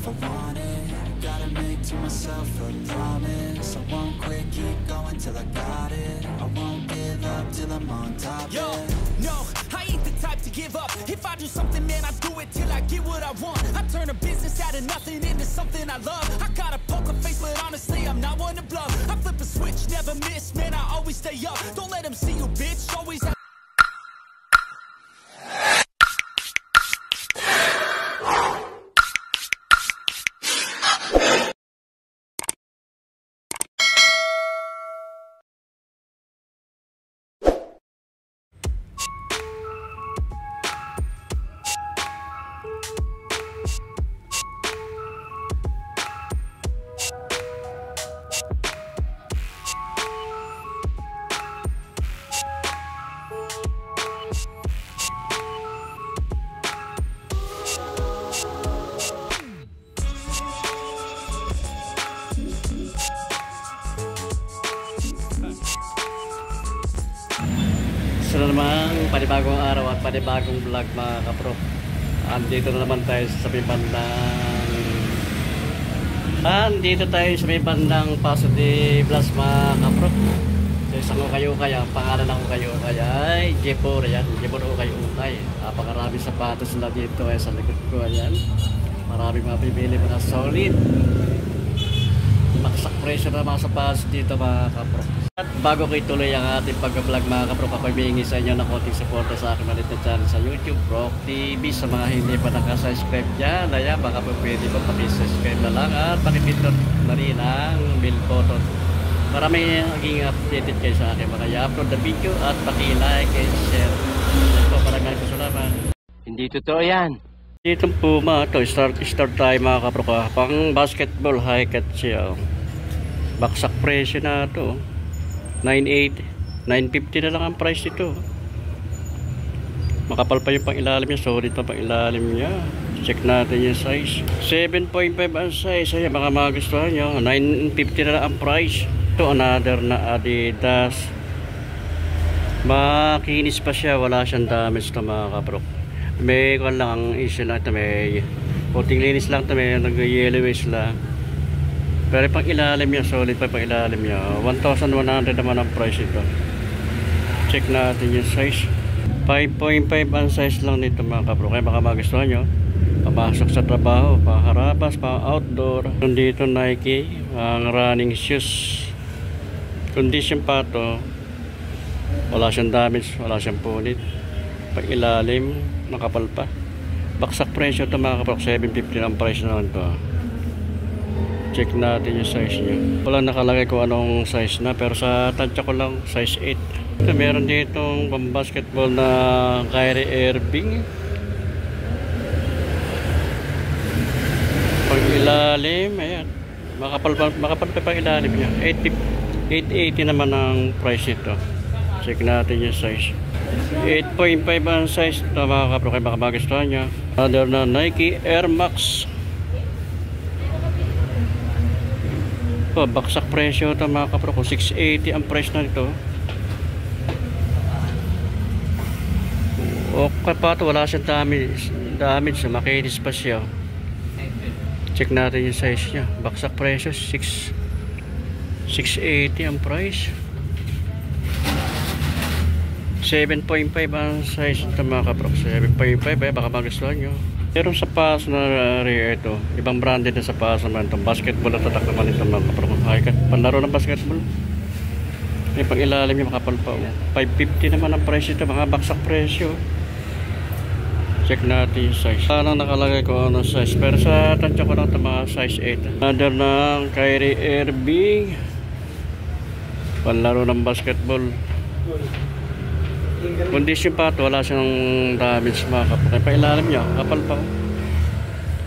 if I want it. Gotta make to myself a promise. I won't quit, keep going till I got it. I won't give up till I'm on top. Yo, no, I ain't the type to give up. If I do something, man, I do it till I get what I want. I turn a business out of nothing into something I love. I got a poker face, but honestly, I'm not one to bluff. I flip a switch, never miss, man, I always stay up. Don't let them see you, bitch, always have. Isa na namang panibagong araw at panibagong vlog mga kapro. Andito na naman tayo sa may bandang Paso de Blas mga kapro. So isang kayo kaya, pangalan ako kayo kaya ay Jepor yan. Jepor o kayo ukay. Napakarami sapatos na dito ay sa likod ko yan. Maraming mapipili mo na solid. Maksak presyo na mga sapatos dito mga kapro. At bago ko ituloy ang ating pag-vlog mga kapro, papabihingi sa inyo ng konting suporta sa aking maliit na channel sa YouTube, Rock TV. Sa mga hindi pa nakasubscribe dyan, ayan, baka po pwede po pakisubscribe na lang at pakipindot na rin ang bell button para may maging updated kayo sa akin mga i-upload na video at paki-like and share. Ito, maraming salamat. Hindi totoo yan. Dito po mga ito, start tayo mga kapro ka. Pang basketball high cut siya. Baksak presyo na ito. 9.8, 9.50 na lang ang price nito. Makapal pa yung pang ilalim niya, solid pa pang ilalim niya. Check natin yung size. 7.5 ang size. Ayan, baka magustuhan nyo. 9.50 na lang ang price. Ito, another na Adidas. Makinis pa siya, wala siyang damage na mga kapro. May kung lang ang issue lang ito, may puting linis lang ito, may nag-yellowish lang. Pero pang ilalim niya, solid pa pang ilalim niya. 1,100 naman ang price ito. Check natin yung size. 5.5 ang size lang nito mga kapro. Kaya baka magustuhan nyo. Papasok sa trabaho, pang-harapas, pang-outdoor. Dito Nike, ang running shoes. Condition pa to. Wala siyang damage, wala siyang punit. Pang ilalim, makapal pa. Baksak presyo ito mga kapro. 750 ang price naman to. Check natin yung size niya. Wala nakalagay kung anong size na, pero sa tansya ko lang size 8. Ito, meron ditong pang basketball na Kyrie Irving. Pang ilalim, ayan. Makapal pa pang ilalim niya. 880 naman ang price nito. Check natin yung size. 8.5 ang size ito mga kapro, kaya baka magustuhan niya. Other na Nike Air Max. Oh, baksak presyo ito mga kapro, 680 ang price na ito. Okay pa ito, wala siyang damage, makinis pa siya. Check natin yung size niya. Baksak presyo 680 ang price. 7.5 ang size ito mga kapro. 7.5 baka magustuhan nyo. Pero sa paso na ito, ibang branded na sa paso naman itong basketball at tatak naman ito mga kapro. Panlaro ng basketball. May pang ilalim yung makapal pa. 550 naman ang price ito, mga baksak presyo. Check natin yung size. Parang nakalagay ko ano size, pero sa tansya ko lang ito mga size 8. Another ng Kyrie Irving. Panlaro ng basketball. Condition pa ito, wala siyang damage mga kapro. Kaya pailalim niya, kapal pa.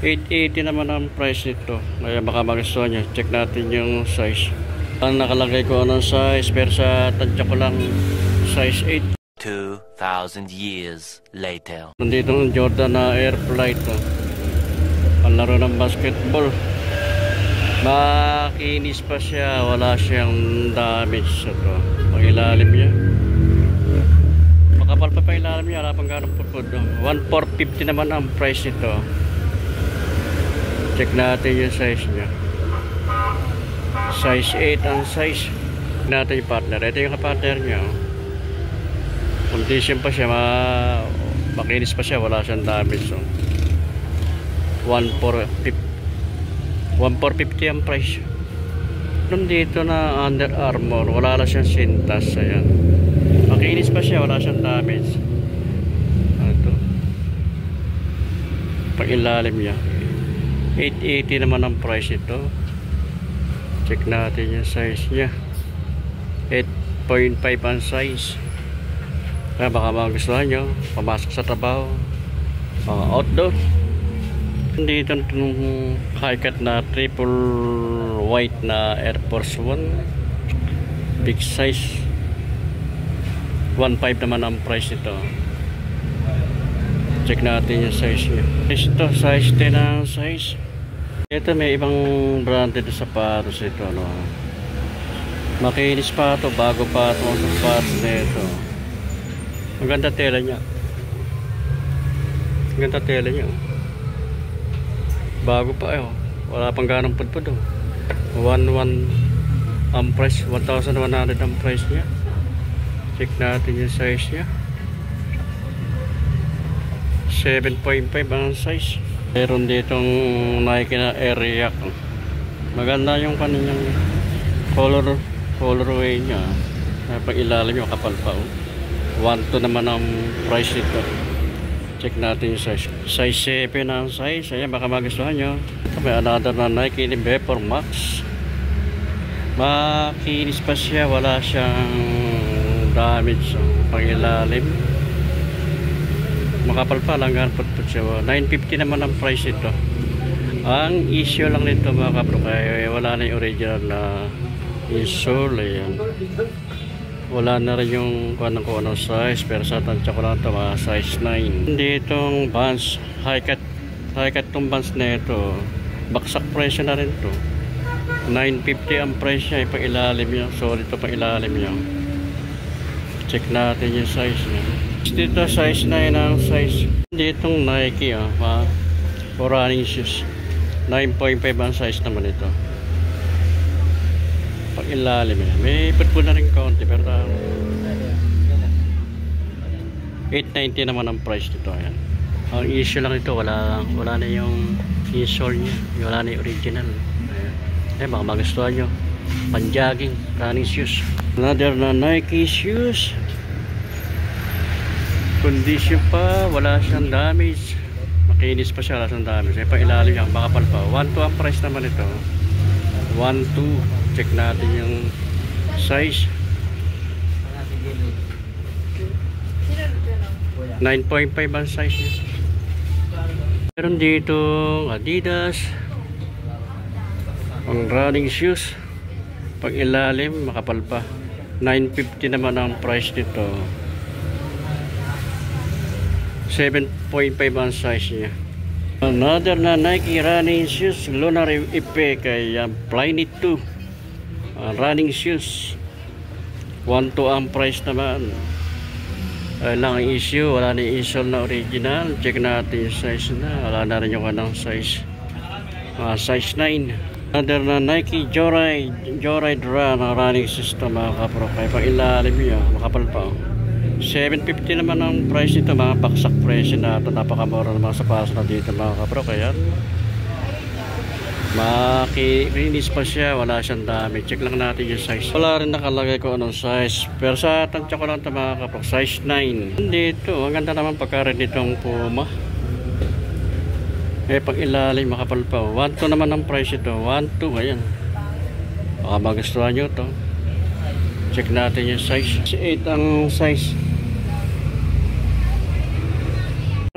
880 naman ang price nito. Kaya baka magustuhan niya. Check natin yung size. Ang nakalagay ko anong size, pero sa tansya ko lang size 8. 2,000 years later. Nandito ang Jordan na Air Flight. Panlaro ng basketball. Makinis pa siya, wala siyang damage. Ito, pang ilalim niya. Makapal pa ilalim niya, wala pang ganong putpud. 1,450 naman ang price nito. Check natin yung size niya. Size 8 ang size. Check natin yung partner. Ito yung partner niya. Condition pa siya, makinis pa siya, wala siyang damage. So 1,450 ang price. Dito na Under Armour, wala lang siyang sintas. Ayan, makinis pa siya, wala siyang damage. Ito pag ilalim niya, 880 naman ang price ito. Check natin yung size niya, 8.5 ang size. Kaya baka magustuhan nyo, pamasok sa trabaho, mga outdoor. Dito itong high-cut na triple white na Air Force 1, big size, 1.5 naman ang price ito. Check natin yung size nya. Ito size 10 ang size. Ito may ibang branded sapatos ito, no? Makinis pa ito, bago pa ito ang sapatos na ito. Ang ganda tela niya. Ang ganda tela niya. Bago pa eh. Wala pang ganong pudpud. 1,1 ang price. 1,100 ang price niya. Check natin yung size niya. 7.5 ang size. Meron ditong Nike na Air React. Maganda yung kanyang colorway niya. Pag ilalim yung kapal pa. 1,2 naman ang price nito. Check natin yung size. Size 7 ang size. Ayan, baka magustuhan nyo. May another na Nike Vapor Max. Makinis pa siya, wala siyang damage. Pag ilalim, makapal pa lang, putput siya. 950 naman ang price ito. Ang issue lang nito mga kapro, kaya wala na yung original na insole. Ayan, wala na rin yung kung anong size, pero sa tansya ko lang ito mga size 9. Ditong Vans, high cut tong Vans na ito, baksak presyo na rin to. 950 ang price niya, pang ilalim niya. So dito pang ilalim niya. Check natin yung size niya. Dito size 9 ang size. Ditong Nike for running shoes, 9.5 ang size naman ito. Pag ilalim yan, may putpul na rin konti, pero 890 naman ang price nito. Ayan. Ang issue lang ito, wala na yung insole nya, wala na yung original. Ayan, baka magustuhan nyo, pan-jogging, running shoes. Another na Nike shoes, condition pa, wala siyang damage, makinis pa siya, wala siyang damage. Pag ilalim yan, makapal pa. 1,2 ang price naman ito. 1,2. Check natin yung size. 9.5 ang size niya. Meron dito Adidas, ang running shoes, pag ilalim makapal pa. 950 naman ang price nito. 7.5 ang size niya. Another na Nike running shoes, Lunar Effect, kay Flyknit 2. Running shoes, 1,2 ang price naman. Lang ang issue, wala na yung insole na original. Check natin yung size na, wala na rin yung kanang size, size 9. Another na Nike Joyride Run, running system mga kapro, kaya pag ilalim nyo makapal pa. 750 naman ang price nito, mga baksak presyo na ito. Napakamura ng mga sapatos na dito mga kapro, kaya makinis pa siya, wala siyang dami. Check lang natin yung size. Wala rin nakalagay ko anong size, pero sa tansya ko lang ito mga kapro, size 9. Dito, ang ganda naman pagkarin nitong Puma. Pag ilalim makapal pa. 1,2 naman ang price ito. 1,2, ayan, baka magustuhan nyo ito. Check natin yung size. 8 ang size.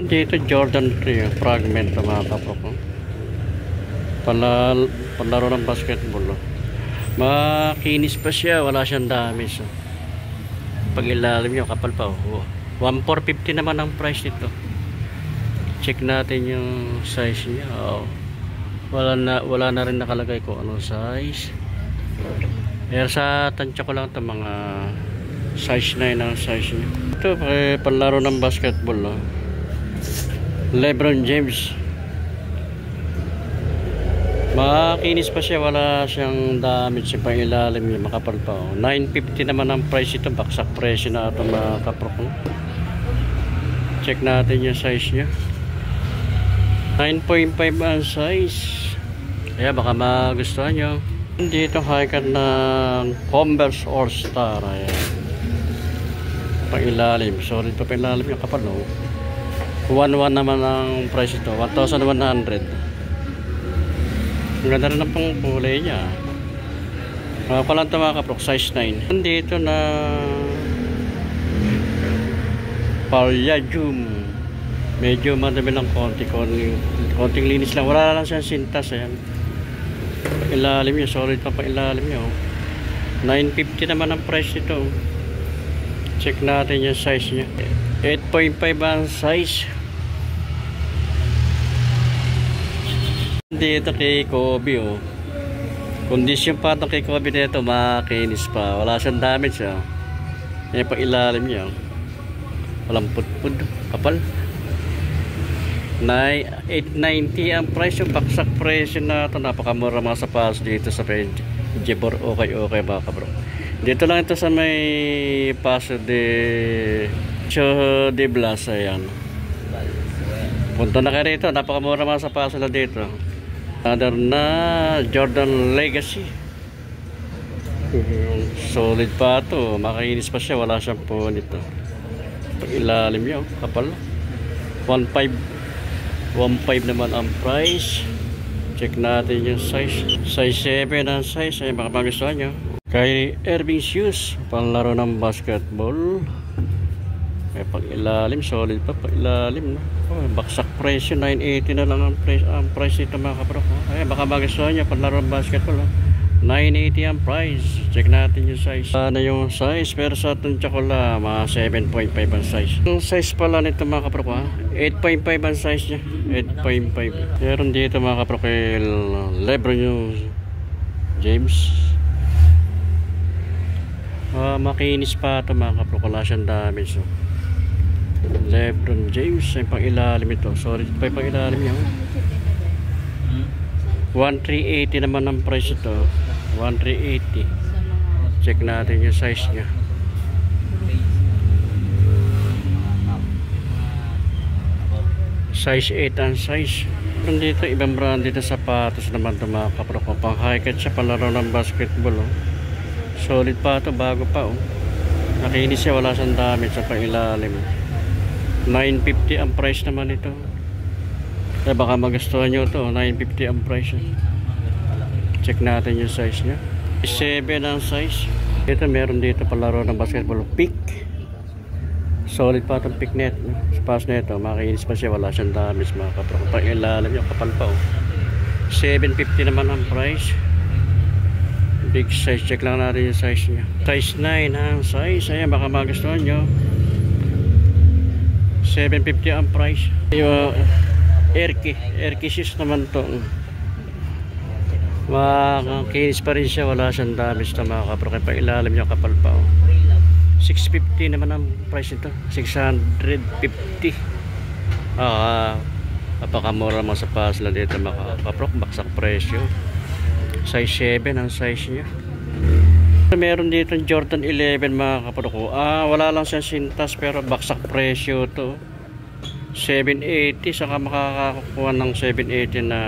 Dito Jordan 3 fragment mga kapro ko. Panlaro ng basketball. Makinis pa siya, wala siyang damage. Pag ilalim nyo kapal pa. 1,450 naman ang price nito. Check natin yung size niya. Wala na rin nakalagay ko anong size. Pero sa tansya ko lang ito mga size 9 ang size niya. Ito panlaro ng basketball. LeBron James, Makinis pa siya, wala siyang damage sa pang-ilalim niya, makapal pa. 950 naman ang price ito, baksak presyo na ito mga kaprok. Check natin yung size niya. 9.5 ang size. Kaya baka magustuhan nyo. Dito high-cut ng Converse All-Star. Ayan. Pang-ilalim. Solid pa pang-ilalim yung kapal, no? 1.1 naman ang price ito. 1,100. Ang ganda rin ang pang-kulay niya. Palang ito mga kaprok, size 9. Dito na Palladium. Medyo madami lang konting linis lang. Wala lang siyang sintas. Ayan. Ilalim niya, solid pa ilalim niya. 950 naman ang price nito. Check natin yung size niya. 8.5 ang size. Dito kay Kobe, oh. Kondisyon pa itong kay Kobe dito, makinis pa. Wala siyang damage, oh. Yan pa ilalim niya, oh. Walang putpud, kapal. 890 ang price, yung baksak presyo na ito. Napakamura mga sapatos dito sa Jibor. Okay mga kabro. Dito lang ito sa may Paso de Blas. Ayan. Punta na kayo rito. Napakamura mga sapatos na dito. Another na Jordan Legacy. Solid pa ito. Makinis pa siya. Wala siyang po nito. Ilalim niya, kapal. 1.5 naman ang price. Check natin yung size. Size 7 ang size. Ay baka magustuhan nyo. Kay Irving Shoes, panlaro ng basketball. May pang-ilalim, solid pa pang-ilalim, no? Oh, baksak presyo, 980 na lang ang price nito mga kabrok. Ay baka magustuhan nyo, panlaro ng basketball, no? 980 ang price. Check natin yung size. Ano yung size? Pero sa itong tsakola, mga 7.5 ang size. Yung size pala nito mga kaprok, 8.5 ang size niya. 8.5. Meron dito mga kaprok, Lebron yung James. Makinis pa ito mga kaprok. Wala siyang damage. So. Lebron James. Ay pang ilalim ito. Sorry, pa pang ilalim niya. 1,380 naman ang price ito. 1,380. Check natin yung size niya. Size 8 ang size. Dito ibang brand dito sapatos naman ito mga kaprok. Pang high-cut siya, palaro ng basketball, oh. Solid pa ito, bago pa, oh. Nakinis siya, wala siyang damage sa pangilalim. 950 ang price naman ito. Kaya baka magustuhan nyo ito. 950 ang price. Check natin yung size nya. 7 ang size. Ito meron dito palaro ng basketball. Pick. Solid pa itong pick net. Spas na ito. Makinis pa siya. Wala siyang damage mga kaprok. Pang ilalim yung kapal pa, oh. 750 naman ang price. Big size. Check lang natin yung size nya. Size 9 ang size. Ayan baka magustuhan nyo. 750 ang price. Yung Erki shoes naman to. Makinis pa rin siya, wala siyang damage na mga kaprok. Pa ilalim niya kapal pa, oh. 650 naman ang price nito. 650. Napakamura mga sapatos lang dito mga kaprok. Baksak presyo. Size 7 ang size niya. Meron dito Jordan 11 mga kaprok. Wala lang siyang sintas pero baksak presyo to. 780, saka makakakuha ng 780 na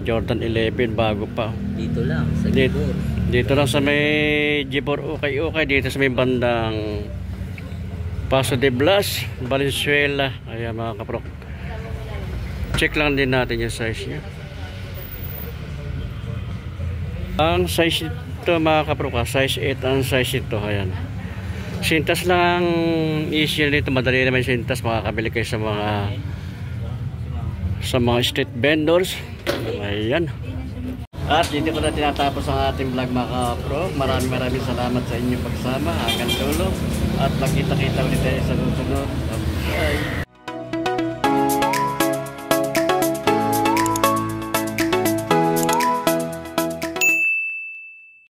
Jordan 11 bago pa. Dito lang sa Jibor. Dito lang sa may Jibor. Okay. Dito sa may bandang Paso de Blas, Valenzuela. Ayan mga kaprok. Check lang din natin yung size nya. Ang size ito mga kaprok, size 8 ang size ito. Ayan. Sintas lang easy nito, madali naman sintas, makakabili kayo sa mga street vendors. Ayan. At dito ko na tinatapos ang ating vlog mga kapro. Maraming salamat sa inyong pagsama hanggang dulo at magkita-kita ulit tayo sa susunod. Bye.